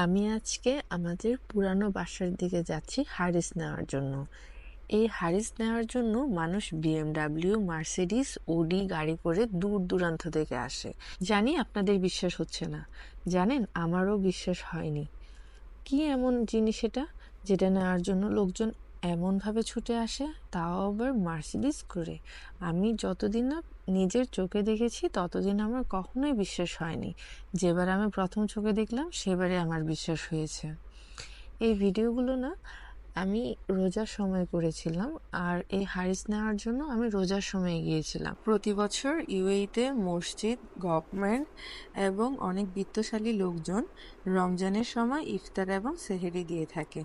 আমি আজকে আমাদের পুরানো বাসার দিকে যাচ্ছি হারিস নেওয়ার জন্য। এই হারিস নেওয়ার জন্য মানুষ বিএমডাব্লিউ, মার্সিডিস, ওডি গাড়ি করে দূর দূরান্ত থেকে আসে। জানি আপনাদের বিশ্বাস হচ্ছে না, জানেন আমারও বিশ্বাস হয়নি। কি এমন জিনিস এটা যেটা নেওয়ার জন্য লোকজন এমনভাবে ছুটে আসে, তাও আবার মার্সিডিস করে? আমি যতদিন না নিজের চোখে দেখেছি ততদিন আমার কখনোই বিশ্বাস হয়নি। যেবার আমি প্রথম চোখে দেখলাম সেবারে আমার বিশ্বাস হয়েছে। এই ভিডিওগুলো না আমি রোজার সময় করেছিলাম, আর এই হারিস নেওয়ার জন্য আমি রোজার সময় গিয়েছিলাম। প্রতি বছর ইউএইতে মসজিদ, গভর্নমেন্ট এবং অনেক বিত্তশালী লোকজন রমজানের সময় ইফতার এবং সেহরি দিয়ে থাকে।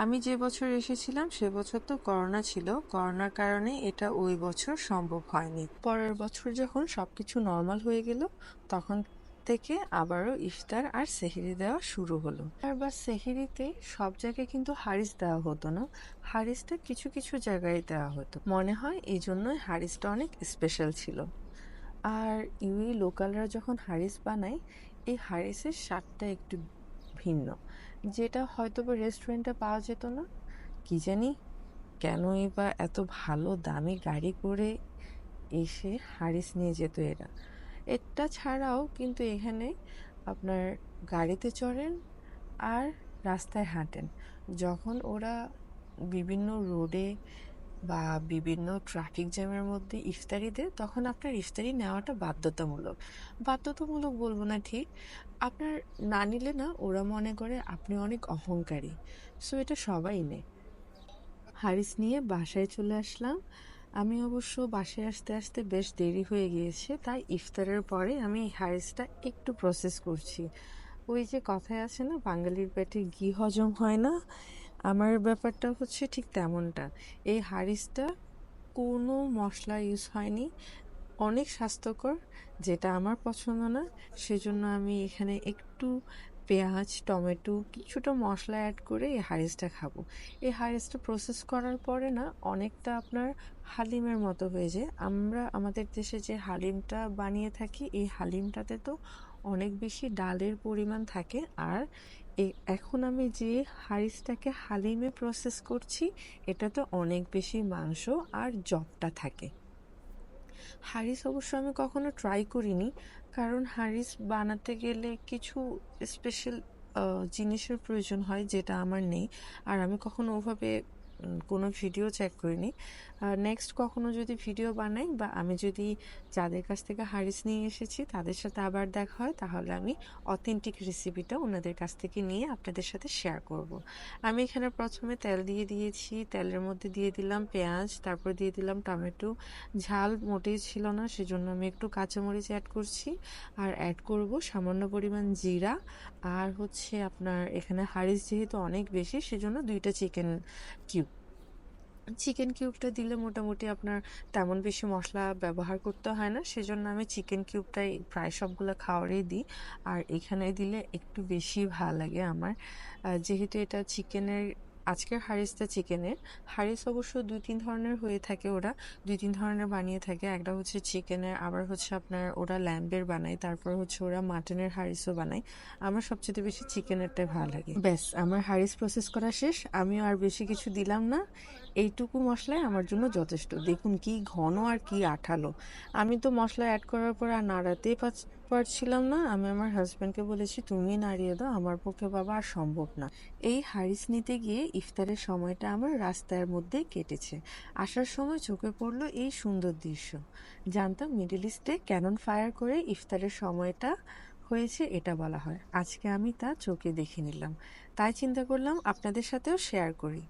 আমি যে বছর এসেছিলাম সে বছর তো করোনা ছিল, করোনার কারণে এটা ওই বছর সম্ভব হয়নি। পরের বছর যখন সবকিছু নর্মাল হয়ে গেল তখন থেকে আবারও ইফতার আর সেহরি দেওয়া শুরু হলো। আর বা সেহরিতে সব জায়গায় কিন্তু হারিস দেওয়া হতো না, হারিসটা কিছু কিছু জায়গায় দেওয়া হতো। মনে হয় এই জন্যই হারিসটা অনেক স্পেশাল ছিল। আর ইউই লোকালরা যখন হারিস বানায়, এই হারিসের স্বাদটা একটু ভিন্ন, যেটা হয়তো বা রেস্টুরেন্টে পাওয়া যেত না। কি জানি কেনই বা এত ভালো দামি গাড়ি করে এসে হারিস নিয়ে যেত এরা। এটা ছাড়াও কিন্তু এখানে আপনার গাড়িতে চড়েন আর রাস্তায় হাঁটেন, যখন ওরা বিভিন্ন রোডে বা বিভিন্ন ট্রাফিক জ্যামের মধ্যে ইফতারি দেয়, তখন আপনার ইফতারি নেওয়াটা বাধ্যতামূলক। বাধ্যতামূলক বলবো না ঠিক, আপনার না নিলে না ওরা মনে করে আপনি অনেক অহংকারী। সো এটা সবাই নেয়। হারিস নিয়ে বাসায় চলে আসলাম। আমি অবশ্য বাসায় আসতে আসতে বেশ দেরি হয়ে গিয়েছে, তাই ইফতারের পরে আমি এই হারিসটা একটু প্রসেস করছি। ওই যে কথায় আছে না, বাঙালির পেটে ঘি হজম হয় না, আমার ব্যাপারটা হচ্ছে ঠিক তেমনটা। এই হারিসটা কোনো মশলা ইউজ হয়নি, অনেক স্বাস্থ্যকর, যেটা আমার পছন্দ না। সেজন্য আমি এখানে একটু পেঁয়াজ, টমেটো, কিছুটা মশলা অ্যাড করে এই হারিসটা খাবো। এই হারিসটা প্রসেস করার পরে না অনেকটা আপনার হালিমের মতো হয়ে যায়। আমরা আমাদের দেশে যে হালিমটা বানিয়ে থাকি, এই হালিমটাতে তো অনেক বেশি ডালের পরিমাণ থাকে, আর এখন আমি যে হারিসটাকে হালিমে প্রসেস করছি এটাতে অনেক বেশি মাংস আর জবটা থাকে। হারিস অবশ্য আমি কখনো ট্রাই করিনি, কারণ হারিস বানাতে গেলে কিছু স্পেশাল জিনিসের প্রয়োজন হয় যেটা আমার নেই, আর আমি কখনো ওভাবে কোনো ভিডিও চেক করিনি। নেক্সট কখনো যদি ভিডিও বানাই বা আমি যদি যাদের কাছ থেকে হারিস নিয়ে এসেছি তাদের সাথে আবার দেখা হয়, তাহলে আমি অথেন্টিক রেসিপিটা ওনাদের কাছ থেকে নিয়ে আপনাদের সাথে শেয়ার করব। আমি এখানে প্রথমে তেল দিয়ে দিয়েছি, তেলের মধ্যে দিয়ে দিলাম পেঁয়াজ, তারপর দিয়ে দিলাম টমেটো। ঝাল মোটেই ছিল না, সেজন্য আমি একটু কাঁচামরিচ অ্যাড করছি, আর অ্যাড করব সামান্য পরিমাণ জিরা। আর হচ্ছে আপনার এখানে হারিস যেহেতু অনেক বেশি, সেজন্য 2টা চিকেন কিউবটা দিলে মোটামুটি আপনার তেমন বেশি মশলা ব্যবহার করতে হয় না, সেজন্য আমি চিকেন কিউবটাই প্রায় সবগুলো খাওয়ারেই দিই। আর এখানে দিলে একটু বেশি ভালো লাগে আমার, যেহেতু এটা চিকেনের। আজকের হারিসটা চিকেনের। হারিস অবশ্য 2-3 ধরনের হয়ে থাকে, ওরা 2-3 ধরনের বানিয়ে থাকে। একটা হচ্ছে চিকেনের, আবার হচ্ছে আপনার ওরা ল্যাম্বের বানায়, তারপর হচ্ছে ওরা মাটনের হারিসও বানায়। আমার সবচেয়ে বেশি চিকেনেরটাই ভালো লাগে। ব্যাস, আমার হারিস প্রসেস করা শেষ, আমিও আর বেশি কিছু দিলাম না। এইটুকু মশলাই আমার জন্য যথেষ্ট। দেখুন কি ঘন আর কি আঠালো। আমি তো মশলা অ্যাড করার পর আর নাড়াতেই পারছিলাম না। আমি আমার হাজব্যান্ডকে বলেছি তুমি নাড়িয়ে দাও, আমার পক্ষে বাবা আর সম্ভব না। এই হারিস নিতে গিয়ে ইফতারের সময়টা আমার রাস্তার মধ্যেই কেটেছে। আসার সময় চোখে পড়লো এই সুন্দর দৃশ্য। জানতাম মিডল ইস্টে ক্যানন ফায়ার করে ইফতারের সময়টা হয়েছে এটা বলা হয়, আজকে আমি তা চোখে দেখে নিলাম, তাই চিন্তা করলাম আপনাদের সাথেও শেয়ার করি।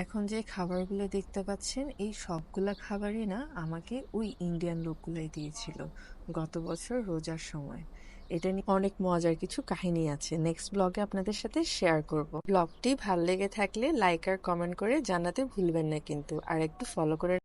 এখন যে খাবারগুলো দেখতে পাচ্ছেন এই সবগুলা খাবারই না আমাকে ওই ইন্ডিয়ান লোকগুলাই দিয়েছিল গত বছর রোজার সময়। এটা নিয়ে অনেক মজার কিছু কাহিনী আছে, নেক্সট ব্লগে আপনাদের সাথে শেয়ার করব। ব্লগটি ভালো লেগে থাকলে লাইক আর কমেন্ট করে জানাতে ভুলবেন না কিন্তু, আর একটু ফলো করে